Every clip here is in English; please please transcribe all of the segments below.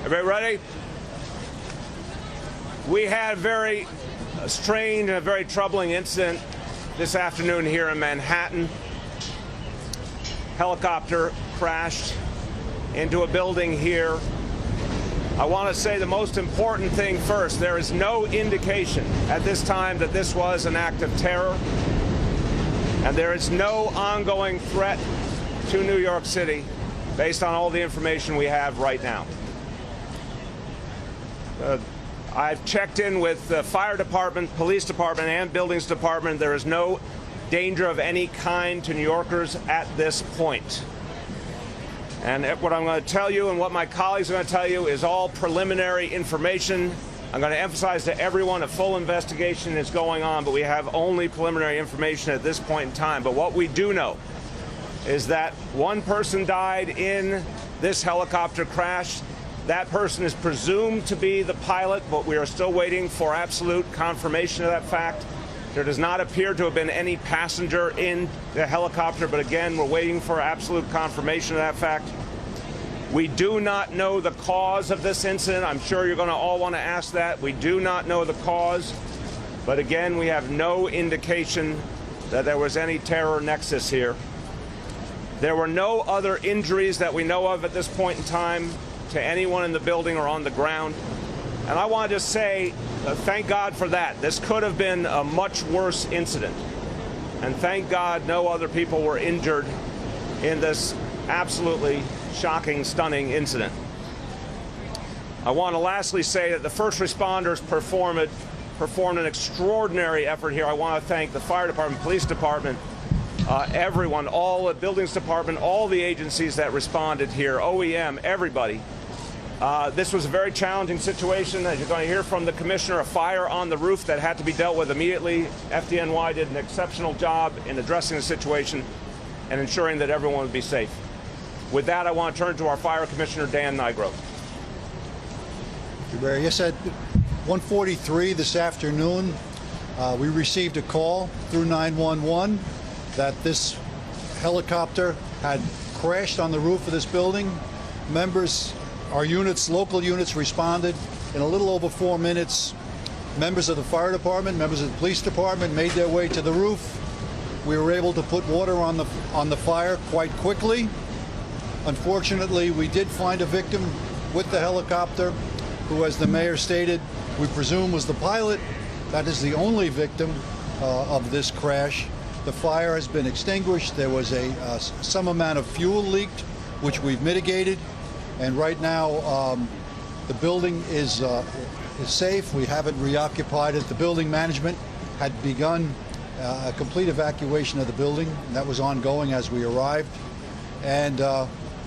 Everybody ready? We had a very strange and a very troubling incident this afternoon here in Manhattan. Helicopter crashed into a building here. I want to say the most important thing first. There is no indication at this time that this was an act of terror, and there is no ongoing threat to New York City based on all the information we have right now. I've checked in with the fire department, police department, and buildings department. There is no danger of any kind to New Yorkers at this point. And what I'm going to tell you and what my colleagues are going to tell you is all preliminary information. I'm going to emphasize to everyone a full investigation is going on, but we have only preliminary information at this point in time. But what we do know is that one person died in this helicopter crash. That person is presumed to be the pilot, but we are still waiting for absolute confirmation of that fact. There does not appear to have been any passenger in the helicopter, but again, we're waiting for absolute confirmation of that fact. We do not know the cause of this incident. I'm sure you're going to all want to ask that. We do not know the cause, but again, we have no indication that there was any terror nexus here. There were no other injuries that we know of at this point in time to anyone in the building or on the ground. And I want to just say, thank God for that. This could have been a much worse incident. And thank God no other people were injured in this absolutely shocking, stunning incident. I want to lastly say that the first responders performed an extraordinary effort here. I want to thank the fire department, police department, everyone, all the buildings department, all the agencies that responded here, OEM, everybody. This was a very challenging situation. As you're going to hear from the commissioner, a fire on the roof that had to be dealt with immediately. FDNY did an exceptional job in addressing the situation and ensuring that everyone would be safe. With that, I want to turn to our fire commissioner, Dan Nigro. Thank you, Barry. Yes, at 1:43 this afternoon, we received a call through 911 that this helicopter had crashed on the roof of this building. Our units, local units, responded in a little over 4 minutes. Members of the fire department, members of the police department made their way to the roof. We were able to put water on the fire quite quickly. Unfortunately, we did find a victim with the helicopter who, as the mayor stated, we presume was the pilot. That is the only victim of this crash. The fire has been extinguished. There was some amount of fuel leaked, which we've mitigated. And right now, the building is safe. We haven't reoccupied it. The building management had begun a complete evacuation of the building. That was ongoing as we arrived. And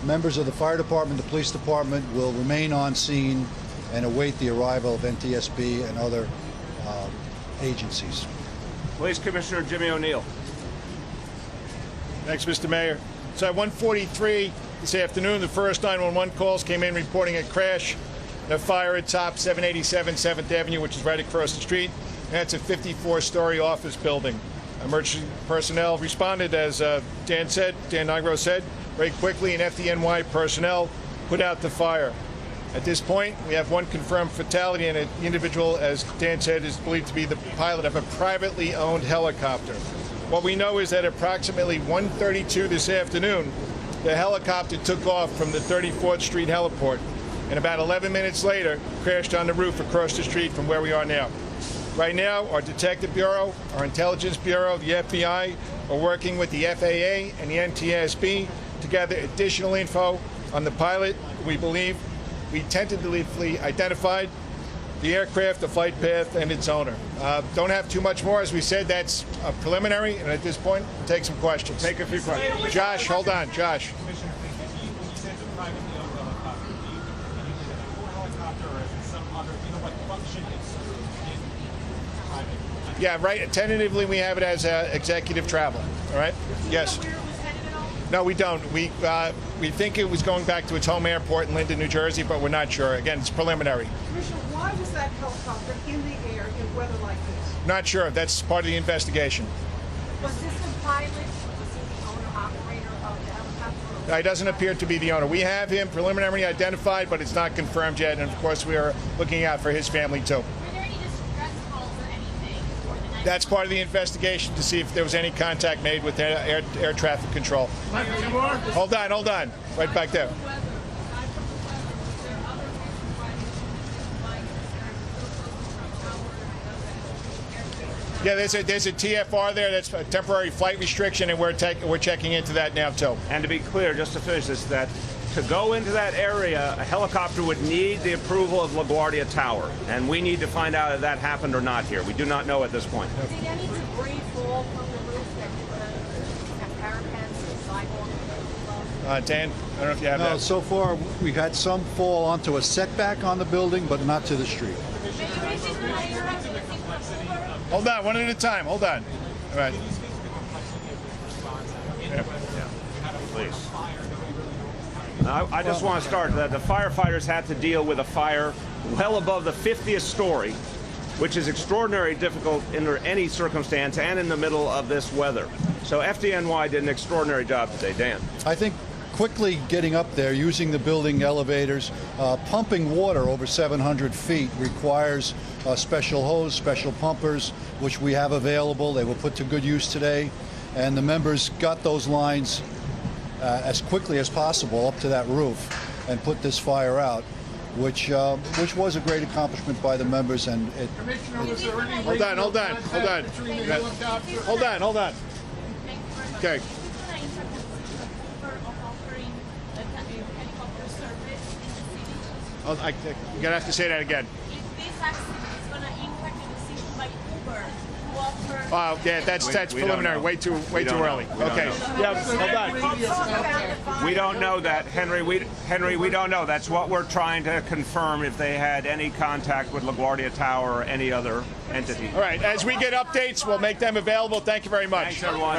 members of the fire department, the police department will remain on scene and await the arrival of NTSB and other agencies. Police Commissioner Jimmy O'Neill. Thanks, Mr. Mayor. So at 1:43 this afternoon, the first 911 calls came in reporting a crash, a fire atop 787 7th Avenue, which is right across the street. And that's a 54-story office building. Emergency personnel responded, as Dan Nigro said, very quickly, and FDNY personnel put out the fire. At this point, we have one confirmed fatality, and the individual, as Dan said, is believed to be the pilot of a privately owned helicopter. What we know is that approximately 1:32 this afternoon, the helicopter took off from the 34th Street heliport, and about 11 minutes later, crashed on the roof across the street from where we are now. Right now, our Detective Bureau, our Intelligence Bureau, the FBI, are working with the FAA and the NTSB to gather additional info on the pilot. We believe we tentatively identified the aircraft, the flight path, and its owner. Don't have too much more. As we said, that's a preliminary, and at this point, we'll take some questions. Take a few questions. Josh, hold on. Josh. Yeah, right. Tentatively, we have it as executive travel. All right? Yes. No, we don't. We think it was going back to its home airport in Linden, New Jersey, but we're not sure. Again, it's preliminary. Commissioner, why was that helicopter in the air in weather like this? Not sure. That's part of the investigation. Was this the pilot? Was this the owner-operator of the helicopter? He doesn't appear to be the owner. We have him preliminarily identified, but it's not confirmed yet. And of course, we are looking out for his family too. Were there any distress calls or anything? That's part of the investigation to see if there was any contact made with air traffic control. Hold on. Right back there. Yeah, there's a TFR there. That's a temporary flight restriction, and we're checking into that now too. And to be clear, just to finish this, that to go into that area, a helicopter would need the approval of LaGuardia Tower, and we need to find out if that happened or not here. We do not know at this point. Did any debris fall from the roof that parapets or sidewalk? Dan, I don't know if you have No, that. so far we've had some fall onto a setback on the building, but not to the street. Hold on, one at a time. Hold on. All right. Please. I just want to start that the firefighters had to deal with a fire well above the 50th story, which is extraordinarily difficult under any circumstance and in the middle of this weather. So FDNY did an extraordinary job today. Dan. I think quickly getting up there, using the building elevators, pumping water over 700 feet requires a special hose, special pumpers, which we have available. They were put to good use today, and the members got those lines as quickly as possible up to that roof and put this fire out, which was a great accomplishment by the members. And Hold on. Okay. Oh, you're gonna have to say that again. If this accident is going to impact the decision by Uber to offer... Oh, yeah, that's We preliminary. don't know. Way too don't early. know. We don't Okay. know. Yeah, hold on. We don't know that, Henry. We don't know. That's what we're trying to confirm, if they had any contact with LaGuardia Tower or any other entity. All right. As we get updates, we'll make them available. Thank you very much. Thanks, everyone.